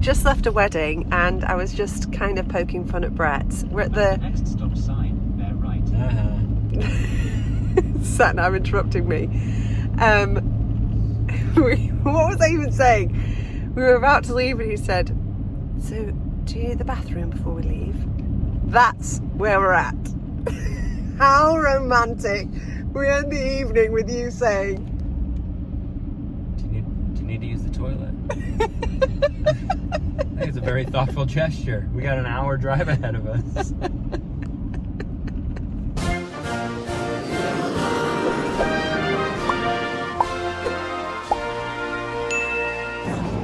just left a wedding and I was just kind of poking fun at Brett. We're at the next stop sign, bear right. Sat nav interrupting me. What was I even saying? We were about to leave and he said, so do you need the bathroom before we leave? That's where we're at. How romantic. We end the evening with you saying, do you need to use the toilet? I think it's a very thoughtful gesture. We got an hour drive ahead of us.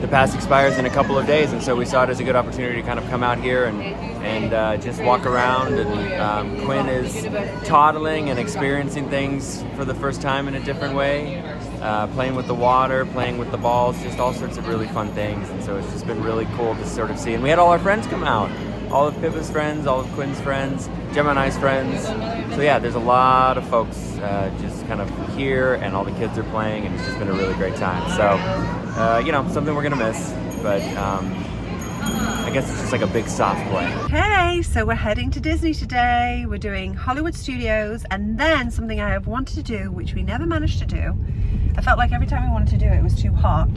The pass expires in a couple of days, and so we saw it as a good opportunity to kind of come out here and just walk around. And Quinn is toddling and experiencing things for the first time in a different way, playing with the water, playing with the balls, just all sorts of really fun things. And so it's just been really cool to sort of see. And we had all our friends come out, all of Pippa's friends, all of Quinn's friends, Gemma and I's friends. So yeah, there's a lot of folks just kind of here, and all the kids are playing, and it's just been a really great time. So, something we're gonna miss, but I guess it's just like a big soft play. hey, so we're heading to Disney today. We're doing Hollywood Studios, and then something I have wanted to do, which we never managed to do. I felt like every time we wanted to do it, it was too hot,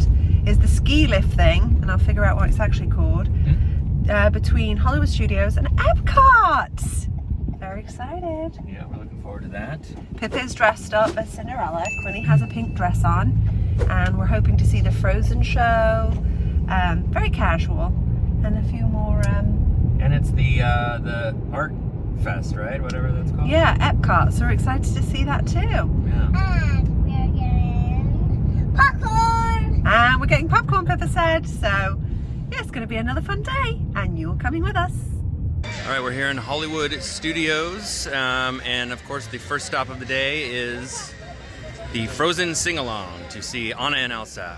is the ski lift thing, and I'll figure out what it's actually called, between Hollywood Studios and EPCOT. Very excited. Yeah, we're looking forward to that. Pippa's dressed up as Cinderella. Quinny has a pink dress on, and we're hoping to see the Frozen show. Very casual, and a few more. And it's the art fest, right? Whatever that's called. Yeah, EPCOT. So we're excited to see that too. Yeah. And we're getting popcorn. And we're getting popcorn, Pippa said. So yeah, it's going to be another fun day, and you're coming with us. All right, we're here in Hollywood Studios, and of course the first stop of the day is the Frozen sing-along to see Anna and Elsa,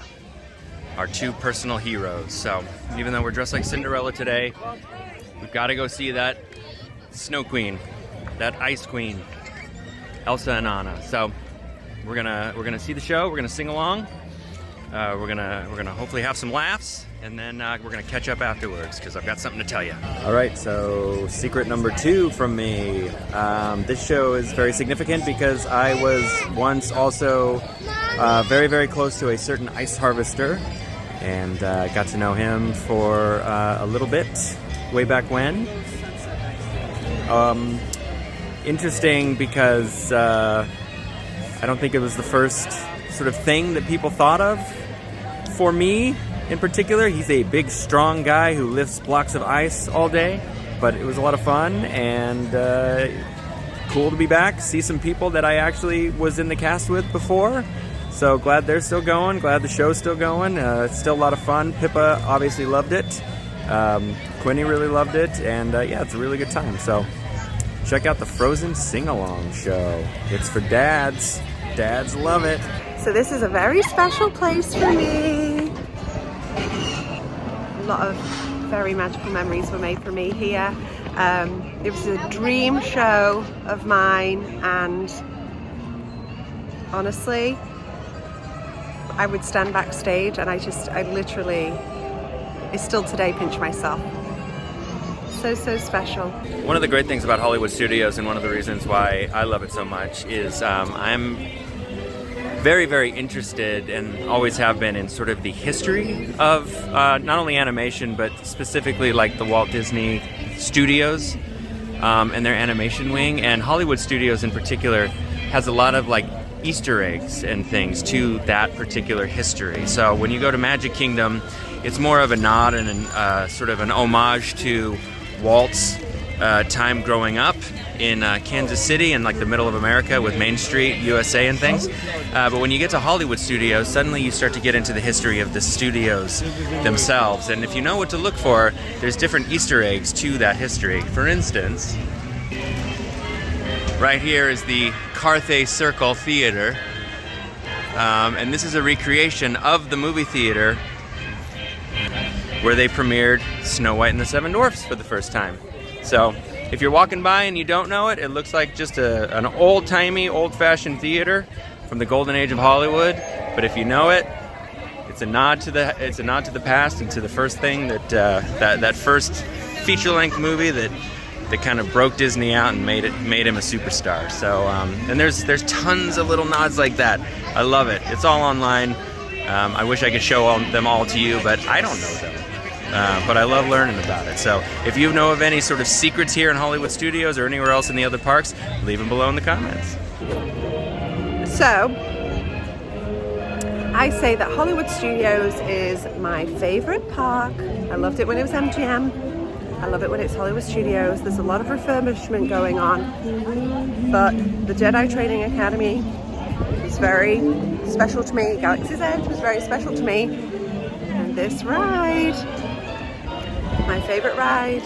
our two personal heroes. So even though we're dressed like Cinderella today, we've got to go see that Snow Queen, that Ice Queen, Elsa and Anna. So we're gonna see the show. We're gonna sing along. We're gonna hopefully have some laughs, and then we're gonna catch up afterwards because I've got something to tell you. All right, so secret number 2 from me. This show is very significant because I was once also very, very close to a certain ice harvester, and got to know him for a little bit way back when. Interesting because I don't think it was the first sort of thing that people thought of for me in particular. He's a big, strong guy who lifts blocks of ice all day, but it was a lot of fun and cool to be back, see some people that I actually was in the cast with before. So glad they're still going, glad the show's still going. It's still a lot of fun. Pippa obviously loved it. Quinny really loved it, and yeah, it's a really good time. So check out the Frozen Sing-Along show. It's for dads. Dads love it. So this is a very special place for me. A lot of very magical memories were made for me here. It was a dream show of mine, and honestly, I would stand backstage and I literally still today pinch myself. So special. One of the great things about Hollywood Studios, and one of the reasons why I love it so much, is I'm very, very interested, and always have been, in sort of the history of not only animation, but specifically like the Walt Disney Studios and their animation wing. And Hollywood Studios in particular has a lot of like Easter eggs and things to that particular history. So when you go to Magic Kingdom, it's more of a nod and sort of an homage to Walt's time growing up in Kansas City and like the middle of America with Main Street, USA and things. But when you get to Hollywood Studios, suddenly you start to get into the history of the studios themselves. And if you know what to look for, there's different Easter eggs to that history. For instance, right here is the Carthay Circle Theater. And this is a recreation of the movie theater where they premiered Snow White and the Seven Dwarfs for the first time. So if you're walking by and you don't know it, it looks like just an old-timey, old-fashioned theater from the golden age of Hollywood. But if you know it, It's a nod to the past and to the first thing that first feature-length movie that kind of broke Disney out and made him a superstar. So and there's tons of little nods like that. I love it. It's all online. I wish I could show them all to you, but I don't know them. But I love learning about it. So if you know of any sort of secrets here in Hollywood Studios or anywhere else in the other parks, leave them below in the comments. So, I say that Hollywood Studios is my favorite park. I loved it when it was MGM. I love it when it's Hollywood Studios. There's a lot of refurbishment going on, but the Jedi Training Academy was very special to me. Galaxy's Edge was very special to me. And this ride, my favorite ride.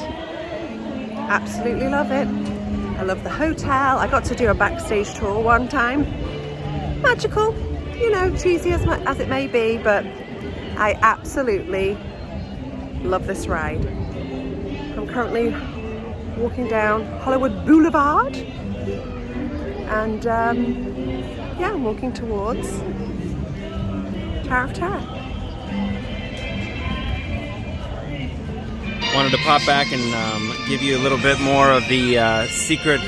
Absolutely love it. I love the hotel. I got to do a backstage tour one time. Magical, you know, cheesy as it may be, but I absolutely love this ride. I'm currently walking down Hollywood Boulevard, and yeah, I'm walking towards Tower of Terror. Wanted to pop back and give you a little bit more of the secret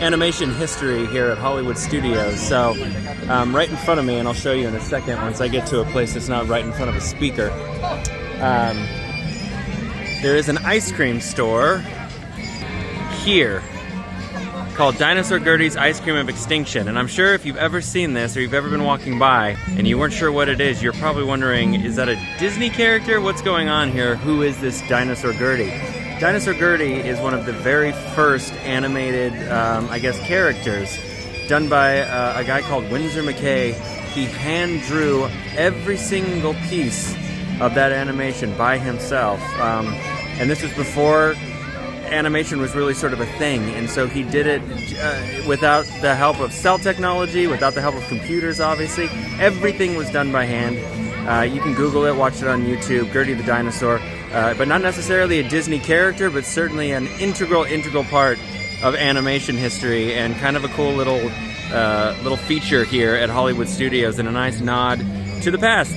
animation history here at Hollywood Studios. So right in front of me, and I'll show you in a second once I get to a place that's not right in front of a speaker, there is an ice cream store here called Dinosaur Gertie's Ice Cream of Extinction. And I'm sure if you've ever seen this or you've ever been walking by and you weren't sure what it is, you're probably wondering, is that a Disney character? What's going on here? Who is this Dinosaur Gertie? Dinosaur Gertie is one of the very first animated, I guess, characters done by a guy called Winsor McKay. He hand drew every single piece of that animation by himself. And this was before animation was really sort of a thing, and so he did it without the help of cell technology, without the help of computers, obviously. Everything was done by hand. You can Google it, watch it on YouTube, Gertie the Dinosaur, but not necessarily a Disney character, but certainly an integral part of animation history, and kind of a cool little feature here at Hollywood Studios, and a nice nod to the past.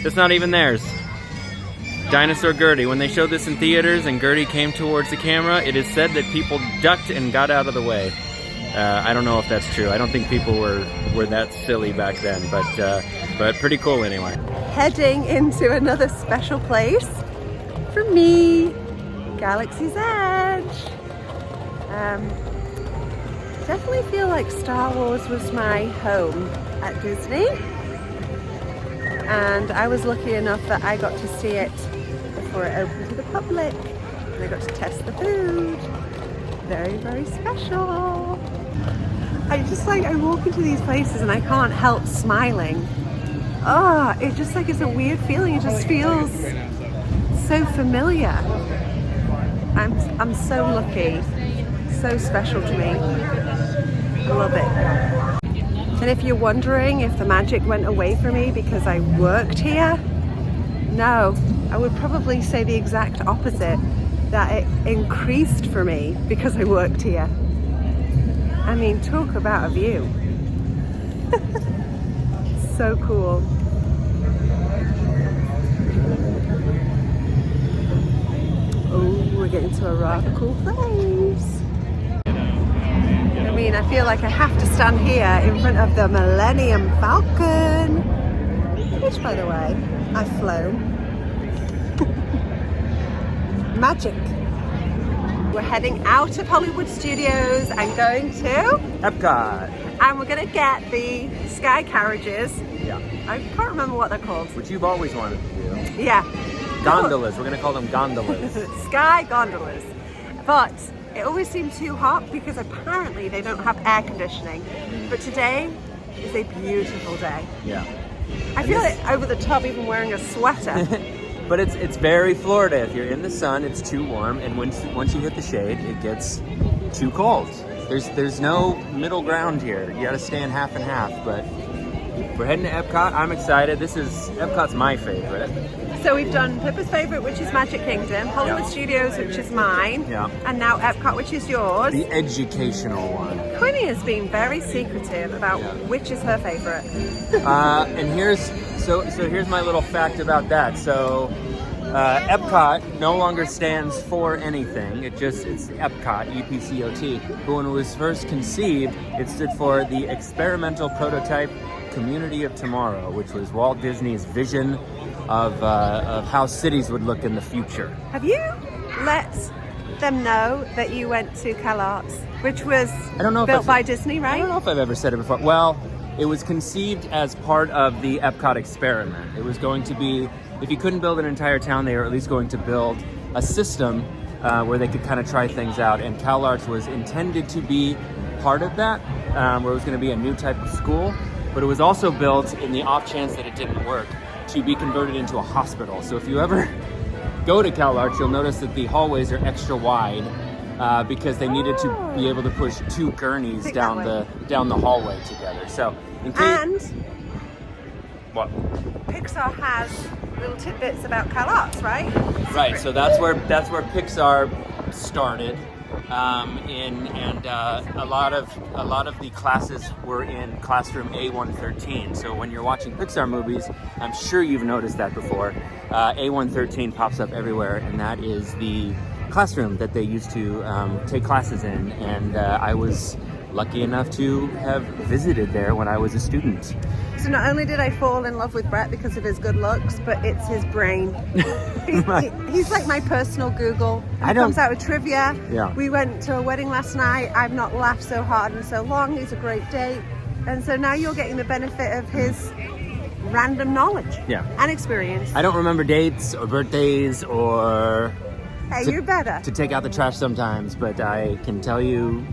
It's not even theirs. Dinosaur Gertie. When they showed this in theaters and Gertie came towards the camera, it is said that people ducked and got out of the way. I don't know if that's true. I don't think people were that silly back then, but pretty cool anyway. Heading into another special place for me, Galaxy's Edge. Definitely feel like Star Wars was my home at Disney, and I was lucky enough that I got to see it before it opened to the public, and I got to test the food. Very, very special. I walk into these places and I can't help smiling. Oh, it just it's a weird feeling. It just feels so familiar. I'm so lucky, so special to me. I love it. And if you're wondering if the magic went away from me because I worked here, no, I would probably say the exact opposite, that it increased for me because I worked here. I mean, talk about a view. So cool. Oh, we're getting to a rather cool place. I mean, I feel like I have to stand here in front of the Millennium Falcon, which, by the way, I've flown. Magic. We're heading out of Hollywood Studios and going to EPCOT. And we're going to get the sky carriages. Yeah. I can't remember what they're called. Which you've always wanted to do. Yeah. Gondolas. We're going to call them gondolas. Sky gondolas. But it always seemed too hot because apparently they don't have air conditioning. But today is a beautiful day. Yeah. I feel it over the top even wearing a sweater. But it's very Florida. If you're in the sun, it's too warm, and once you hit the shade, it gets too cold. There's no middle ground here. You got to stand half and half. But we're heading to EPCOT. I'm excited. EPCOT's my favorite. So we've done Pippa's favorite, which is Magic Kingdom, Hollywood Studios, which is mine, and now EPCOT, which is yours. The educational one. Quinny has been very secretive about which is her favorite. And so here's my little fact about that. So EPCOT no longer stands for anything. It's EPCOT, E-P-C-O-T. But when it was first conceived, it stood for the Experimental Prototype Community of Tomorrow, which was Walt Disney's vision of how cities would look in the future. Have you let them know that you went to CalArts, which was built by Disney, right? I don't know if I've ever said it before. Well, it was conceived as part of the EPCOT experiment. It was going to be, if you couldn't build an entire town, they were at least going to build a system where they could kind of try things out. And CalArts was intended to be part of that, where it was going to be a new type of school. But it was also built in the off chance that it didn't work to be converted into a hospital. So if you ever go to CalArts, you'll notice that the hallways are extra wide because they needed to be able to push 2 gurneys down the hallway together. So in case, And what? Pixar has little tidbits about CalArts, right? Right. So that's where Pixar started. A lot of the classes were in classroom A113. So when you're watching Pixar movies, I'm sure you've noticed that before. A113 pops up everywhere, and that is the classroom that they used to take classes in. And I was lucky enough to have visited there when I was a student. So not only did I fall in love with Brett because of his good looks, but it's his brain. He's like my personal Google. He comes out with trivia. Yeah. We went to a wedding last night. I've not laughed so hard in so long. He's a great date. And so now you're getting the benefit of his random knowledge and experience. I don't remember dates or birthdays or... Hey, you're better. To take out the trash sometimes, but I can tell you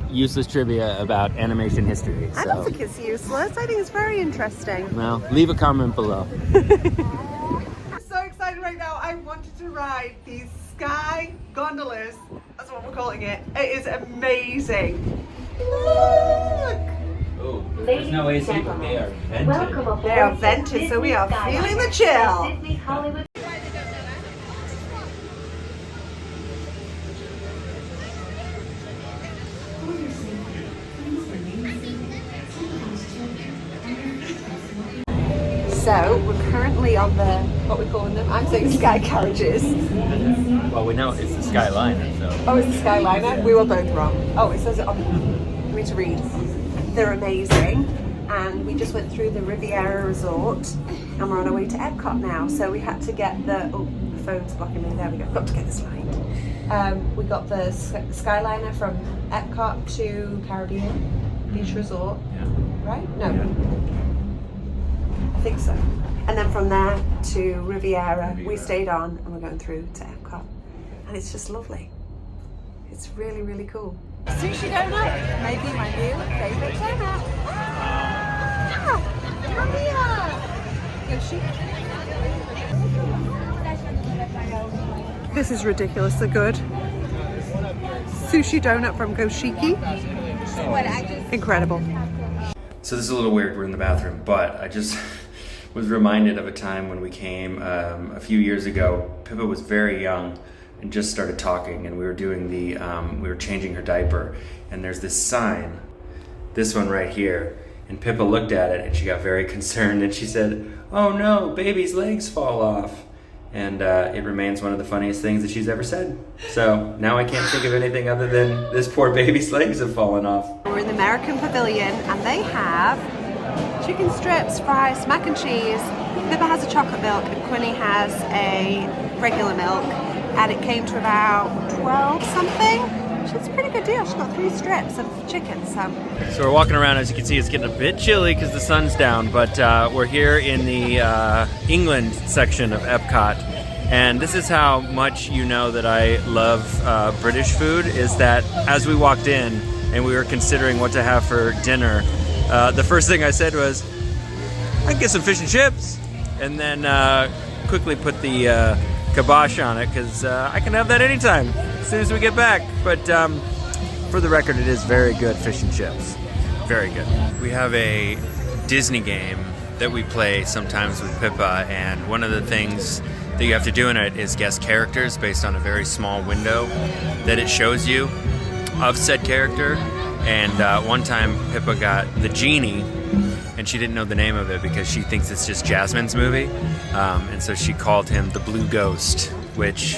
useless trivia about animation history. I don't think it's useless. I think it's very interesting. Well, leave a comment below. I'm so excited right now. I wanted to ride these sky gondolas. That's what we're calling it. It is amazing. Look! Oh, there's no AC, but they are vented. They are vented, so we are feeling the chill. Disney Hollywood. So we're currently on the, what we're calling them, I'm saying sky carriages. Well, we know it's the Skyliner, so. Oh, it's the Skyliner? We were both wrong. Oh, it says it on, let me to read. They're amazing. And we just went through the Riviera Resort and we're on our way to EPCOT now. So we had to get the phone's blocking me. There we go. Got to get this right. We got the Skyliner from EPCOT to Caribbean Beach Resort. Yeah. Right? No. I think so. And then from there to Riviera, we stayed on and we're going through to EPCOT. And it's just lovely. It's really, really cool. Sushi donut, maybe my new favorite donut. Come here. This is ridiculously good. Sushi donut from Goshiki. Incredible. So this is a little weird, we're in the bathroom, but I just was reminded of a time when we came a few years ago. Pippa was very young and just started talking, and we were doing we were changing her diaper, and there's this sign, this one right here, and Pippa looked at it and she got very concerned and she said, "Oh no, baby's legs fall off." And it remains one of the funniest things that she's ever said. So now I can't think of anything other than this poor baby's legs have fallen off. We're in the American Pavilion and they have chicken strips, fries, mac and cheese. Pippa has a chocolate milk and Quinny has a regular milk. And it came to about 12 something. It's a pretty good deal. She's got 3 strips of chicken. So we're walking around. As you can see, it's getting a bit chilly because the sun's down, but we're here in the England section of EPCOT. And this is how much you know that I love British food, is that as we walked in and we were considering what to have for dinner, the first thing I said was, I can get some fish and chips, and then quickly put the kibosh on it because I can have that anytime as soon as we get back. But for the record, it is very good fish and chips. Very good. We have a Disney game that we play sometimes with Pippa, and one of the things that you have to do in it is guess characters based on a very small window that it shows you of said character. And one time Pippa got the genie, and she didn't know the name of it because she thinks it's just Jasmine's movie, and so she called him the Blue Ghost, which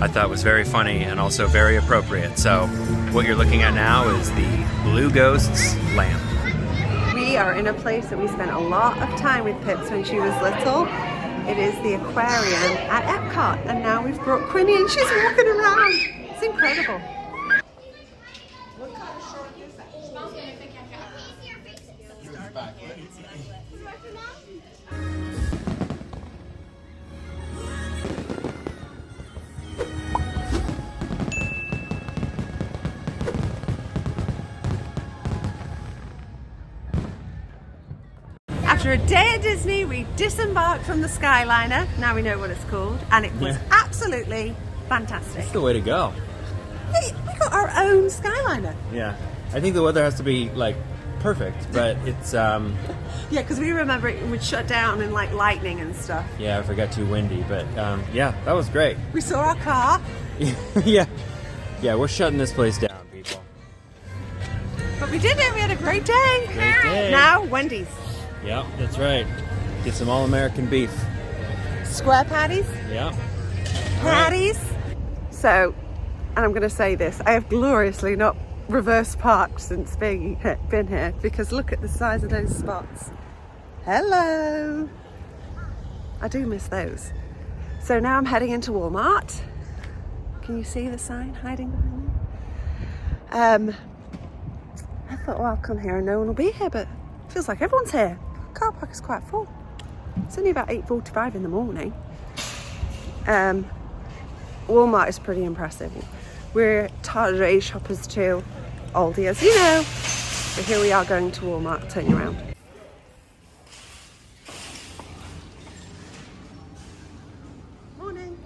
I thought was very funny and also very appropriate. So what you're looking at now is the Blue Ghost's lamp. We are in a place that we spent a lot of time with Pips when she was little. It is the aquarium at EPCOT, and now we've brought Quinny and she's walking around. It's incredible. After a day at Disney, we disembarked from the Skyliner. Now we know what it's called, and it was absolutely fantastic. That's the way to go. Hey, we got our own Skyliner. Yeah, I think the weather has to be like perfect, but it's Yeah, because we remember it would shut down and like lightning and stuff. yeah, if it got too windy, but yeah, that was great. We saw our car, yeah, we're shutting this place down, people. but we did it. We had a great day. Great day. Now Wendy's Yeah, that's right. Get some all-American beef. square patties. Yeah. Patties. So, and I'm going to say this, I have gloriously not reverse parked since been here, because look at the size of those spots. Hello. I do miss those. So now I'm heading into Walmart. Can you see the sign hiding behind me? I thought, well, I'll come here and no one will be here, but it feels like everyone's here. Car park is quite full. It's only about 8:45 in the morning. Walmart is pretty impressive. We're Target shoppers too, Aldi, as you know. But here we are going to Walmart, turning around. Morning.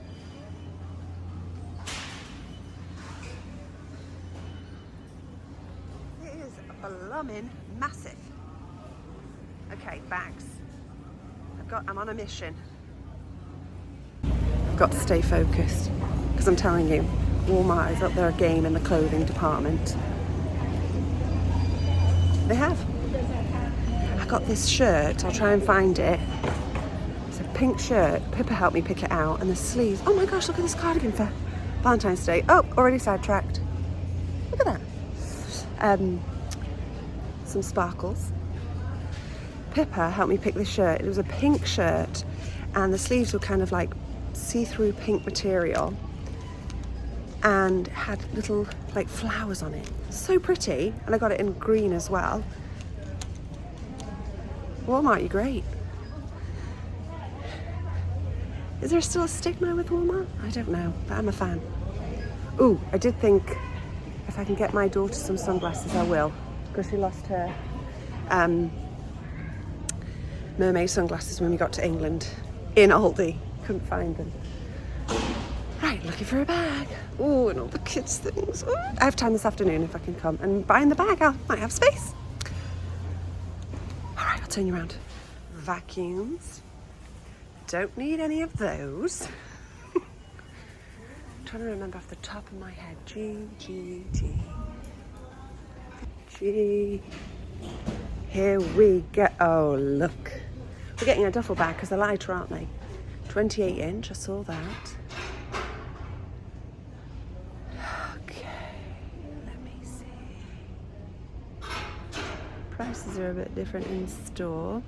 It is blooming massive. Okay, bags. I'm on a mission. I've got to stay focused because I'm telling you, Walmart is up their game in the clothing department. They have. I got this shirt, I'll try and find it. It's a pink shirt. Pippa helped me pick it out, and the sleeves. Oh my gosh, look at this cardigan for Valentine's Day. Oh, already sidetracked. Look at that. Some sparkles. Pippa helped me pick this shirt. It was a pink shirt, and the sleeves were kind of like see-through pink material and had little like flowers on it. So pretty. And I got it in green as well. Walmart, you're great. Is there still a stigma with Walmart? I don't know, but I'm a fan. Ooh, I did think if I can get my daughter some sunglasses, I will, because she lost her mermaid sunglasses when we got to England in Aldi. Couldn't find them. Right, looking for a bag. Oh, and all the kids' things. Ooh, I have time this afternoon if I can come and buy in the bag. I might have space. All right, I'll turn you around. Vacuums. Don't need any of those. Trying to remember off the top of my head. G. Here we go. Oh, look. We're getting a duffel bag because they're lighter, aren't they? 28 inch, I saw that. Okay, let me see. Prices are a bit different in store.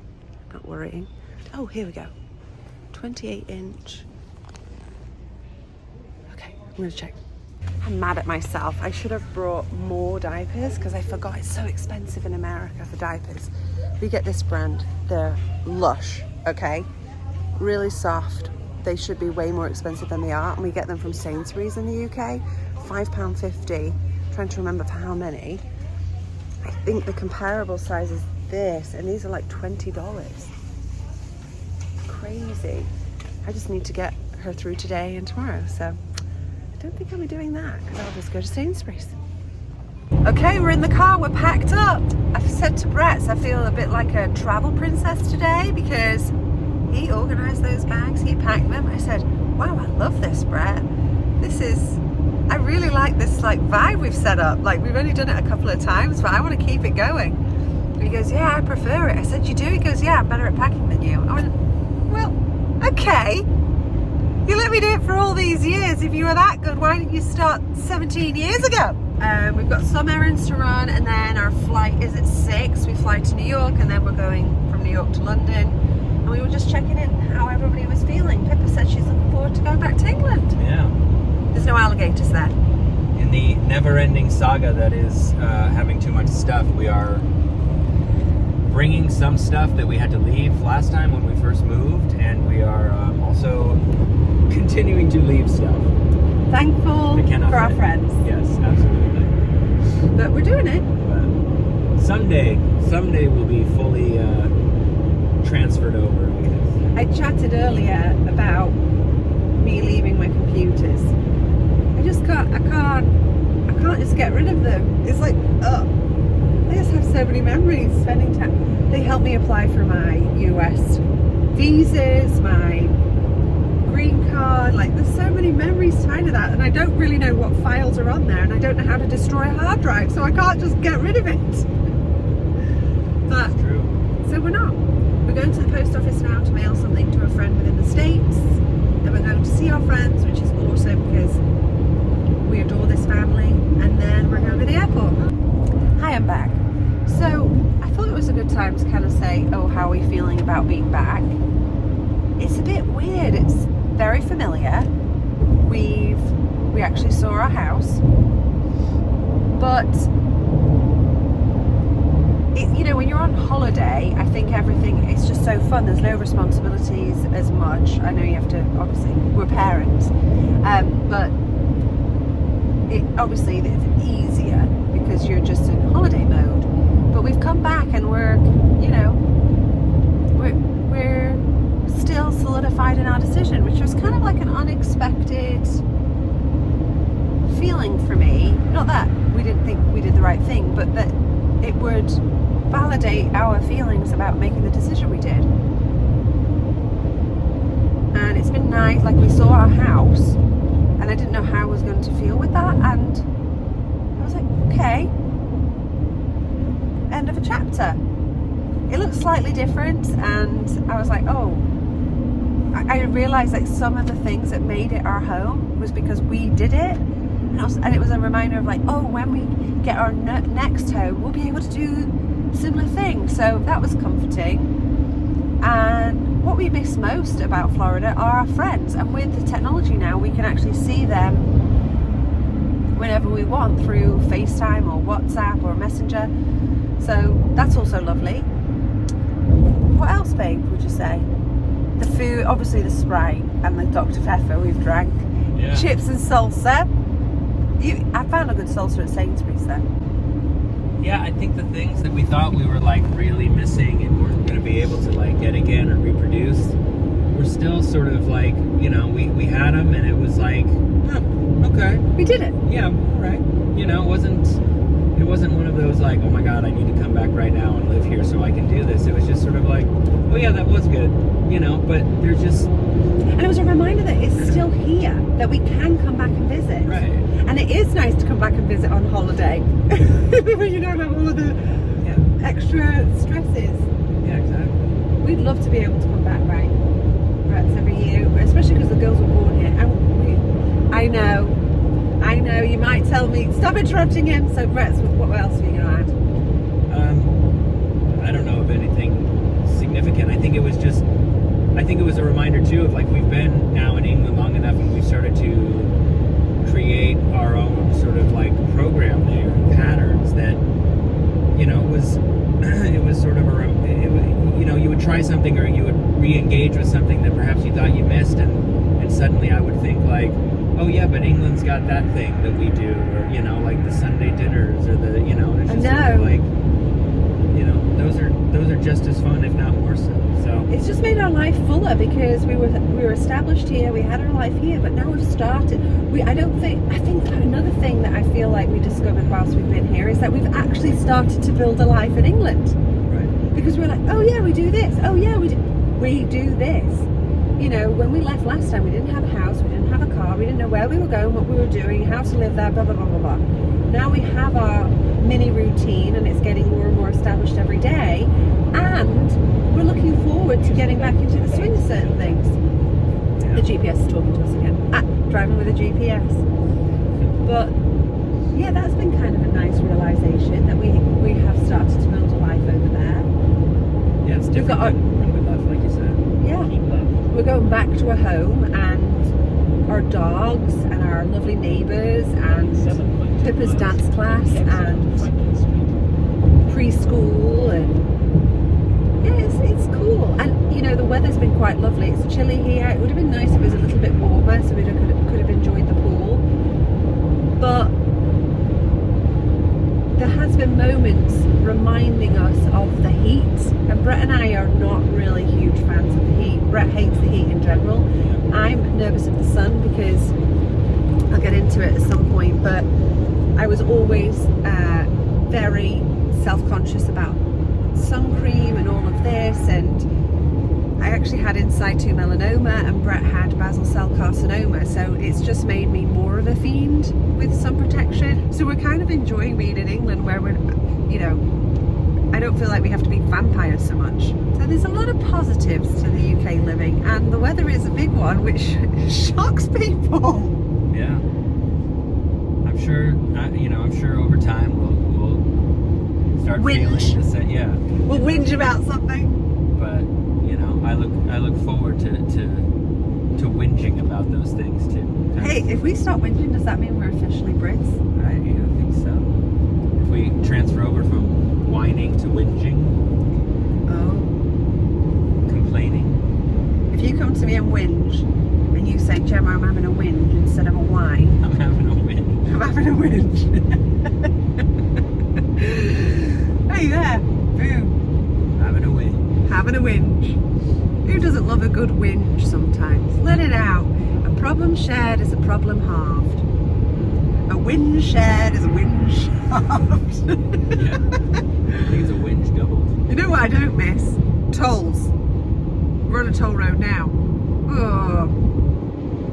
Not worrying. Oh, here we go. 28 inch. Okay, I'm gonna check. I'm mad at myself. I should have brought more diapers because I forgot it's so expensive in America for diapers. We get this brand, they're Lush, okay? Really soft. They should be way more expensive than they are, and we get them from Sainsbury's in the UK. £5.50. Trying to remember for how many. I think the comparable size is this, and these are like $20. Crazy. I just need to get her through today and tomorrow, so I don't think I'll be doing that because I'll just go to Sainsbury's. Okay, we're in the car, we're packed up. I've said to Brett, I feel a bit like a travel princess today because he organised those bags, he packed them. I said, wow, I love this, Brett. I really like this like vibe we've set up. Like, we've only done it a couple of times, but I want to keep it going. He goes, yeah, I prefer it. I said, you do? He goes, yeah, I'm better at packing than you. I went, well, okay. You let me do it for all these years. If you were that good, why didn't you start 17 years ago? We've got some errands to run, and then our flight is at 6. We fly to New York, and then we're going from New York to London. And we were just checking in how everybody was feeling. Pippa said she's looking forward to going back to England. Yeah. There's no alligators there. In the never-ending saga that is having too much stuff, we are bringing some stuff that we had to leave last time when we first moved, and we are also continuing to leave stuff. Thankful for our friends. Yes, absolutely. But we're doing it. But someday we'll be fully transferred over. I chatted earlier about me leaving my computers. I can't just get rid of them. It's like, I just have so many memories spending time. They helped me apply for my US visas, my green card. Like, there's so many memories tied to that, and I don't really know what files are on there, and I don't know how to destroy a hard drive, so I can't just get rid of it. But, so we're not. We're going to the post office now to mail something to a friend within the States. Then we're going to see our friends, which is awesome because we adore this family. And then we're going to the airport. Hi, I'm back. So I thought it was a good time to kind of say, oh, how are we feeling about being back? It's a bit weird. It's very familiar. We actually saw our house. But when you're on holiday, I think everything is just so fun. There's no responsibilities as much. I know you have to, obviously, we're parents, but obviously it's easier because you're just in holiday mode. But we've come back and we're still solidified in our decision, which was kind of like an unexpected feeling for me. Not that we didn't think we did the right thing, but that it would validate our feelings about making the decision we did. And it's been nice. Like, we saw our house and I didn't know how I was going to feel with that, and I was like, okay, end of a chapter. It looks slightly different, and I was like, oh, I realized like some of the things that made it our home was because we did it. And it was a reminder of like, oh, when we get our next home, we'll be able to do similar things. So that was comforting. And what we miss most about Florida are our friends. And with the technology now, we can actually see them whenever we want through FaceTime or WhatsApp or Messenger. So that's also lovely. What else, babe, would you say? The food, obviously the Sprite and the Dr. Pepper we've drank. Yeah. Chips and salsa. I found a good salsa at Sainsbury's then. Yeah, I think the things that we thought we were like really missing and weren't going to be able to like get again or reproduce, we're still sort of like, we had them and it was like, oh, okay. We did it. Yeah, all right. It wasn't one of those like, oh my God, I need to come back right now and live here so I can do this. It was just sort of like, oh yeah, that was good, but there's just... And it was a reminder that it's still here, that we can come back and visit. Right. And it is nice to come back and visit on holiday. When you don't have all of the extra stresses. Yeah, exactly. We'd love to be able to come back, right? Perhaps every year, especially because the girls were born here. And I know, you might tell me, stop interrupting him. So, Brett, what else are you going to add? I don't know of anything significant. I think it was a reminder too of like we've been now in England long enough and we've started to create our own sort of like program there, patterns that, it was sort of you would try something or you would re-engage with something that perhaps you thought you missed, and suddenly I would think like, oh yeah, but England's got that thing that we do, or like the Sunday dinners, or the it's just sort of like, those are just as fun, if not more so. So it's just made our life fuller because we were established here, we had our life here, but now we've started. I think another thing that I feel like we discovered whilst we've been here is that we've actually started to build a life in England. Right. Because we're like, oh yeah, we do this. Oh yeah, we do this. When we left last time, we didn't have a house, we didn't have a car, we didn't know where we were going, what we were doing, how to live there, blah, blah, blah, blah, blah. Now we have our mini routine, and it's getting more and more established every day. And we're looking forward to getting back into the swing of certain things. The GPS is talking to us again. Driving with a GPS. But yeah, that's been kind of a nice realization that we have started to build a life over there. Yeah, it's different than when we left, like you said. Yeah. We're going back to a home, and our dogs and our lovely neighbours and Pippa's dance class and preschool, and yeah, it's cool. And you know, the weather's been quite lovely. It's chilly here. It would have been nice if it was a little bit warmer so we could have enjoyed the pool. But there has been moments reminding us of the heat, and Brett and I are not really huge fans of the heat. Brett hates the heat in general. I'm nervous of the sun because I'll get into it at some point, but I was always very self-conscious about sun cream and all of this, and I actually had in situ melanoma and Brett had basal cell carcinoma, so it's just made me more of a fiend with sun protection. So we're kind of enjoying being in England where we're, you know, I don't feel like we have to be vampires so much. So there's a lot of positives to the UK living, and the weather is a big one, which shocks people. Yeah. I'm sure, I'm sure over time we'll start feeling this. Yeah. We'll whinge about something. But I look forward to whinging about those things too. Hey, if we stop whinging, does that mean we're officially Brits? I think so. If we transfer over from whining to whinging, complaining. If you come to me and whinge, and you say, Gemma, I'm having a whinge instead of a whine. I'm having a whinge. I'm having a whinge. Hey there, boom. Having a whinge. Having a whinge. Who doesn't love a good whinge sometimes? Let it out. A problem shared is a problem halved. A whinge shared is a whinge halved. Yeah. I think it's a whinge doubled. You know what I don't miss? Tolls. We're on a toll road now. Oh.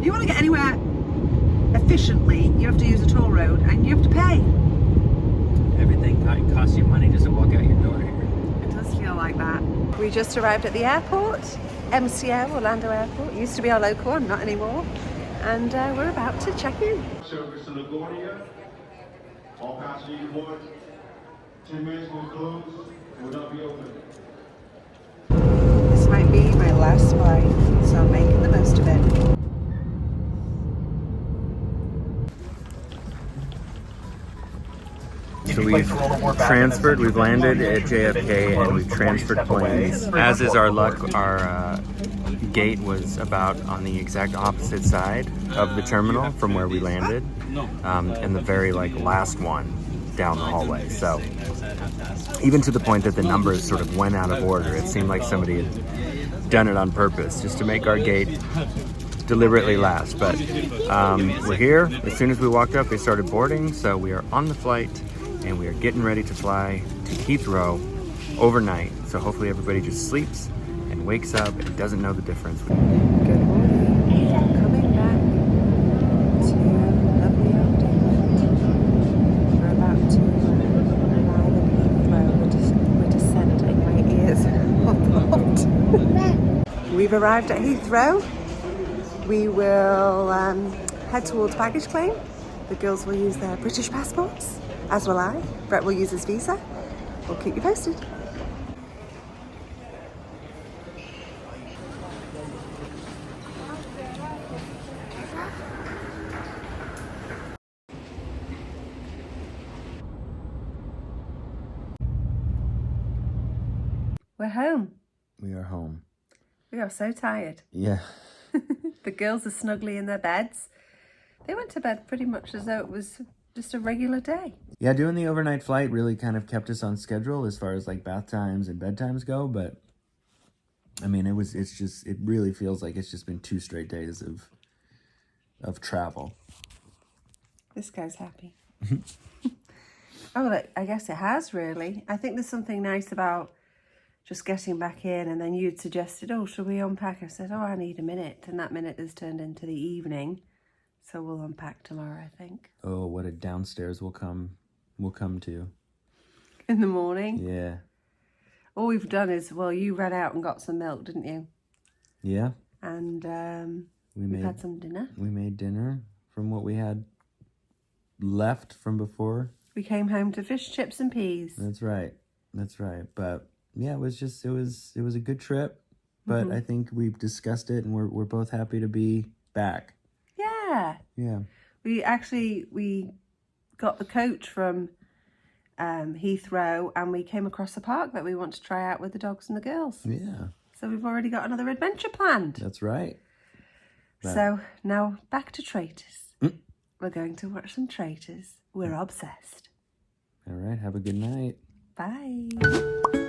You want to get anywhere efficiently, you have to use a toll road and you have to pay. Everything costs you money just to walk out your door here. It does feel like that. We just arrived at the airport, MCO, Orlando Airport. It used to be our local one, not anymore. And we're about to check in. Service to LaGuardia. All passengers aboard. 10 minutes will close. It will not be open. This might be my last flight, so I'm making the most of it. So we've transferred, we've landed at JFK and we've transferred planes. As is our luck, our gate was about on the exact opposite side of the terminal from where we landed, and the very last one down the hallway. So even to the point that the numbers sort of went out of order, it seemed like somebody had done it on purpose just to make our gate deliberately last. But we're here. As soon as we walked up, they started boarding, so we are on the flight and we are getting ready to fly to Heathrow overnight. So hopefully everybody just sleeps and wakes up and doesn't know the difference. Good morning. We are coming back to lovely old England. We're about to arrive in Heathrow. We're descending. My ears are popped. We've arrived at Heathrow. We will head towards baggage claim. The girls will use their British passports, as will I. Brett will use his visa. We'll keep you posted. We're home. We are home. We are so tired. Yeah. The girls are snugly in their beds. They went to bed pretty much as though it was just a regular day. Yeah, doing the overnight flight really kind of kept us on schedule as far as bath times and bedtimes go, but I mean, it really feels like it's just been 2 straight days of travel. This guy's happy. Oh, I guess it has really. I think there's something nice about just getting back in, and then you'd suggested, oh, shall we unpack? I said, oh, I need a minute, and that minute has turned into the evening. So we'll unpack tomorrow, I think. Oh, what a downstairs will come to. in the morning. Yeah. All we've done is, well, you ran out and got some milk, didn't you? Yeah. And We had some dinner. We made dinner from what we had left from before. We came home to fish, chips, and peas. That's right. But yeah, it was a good trip. But I think we've discussed it, and we're both happy to be back. Yeah. Yeah. We got the coach from Heathrow, and we came across a park that we want to try out with the dogs and the girls. Yeah. So we've already got another adventure planned. That's right. So now back to Traitors. We're going to watch some Traitors. We're obsessed. All right. Have a good night. Bye.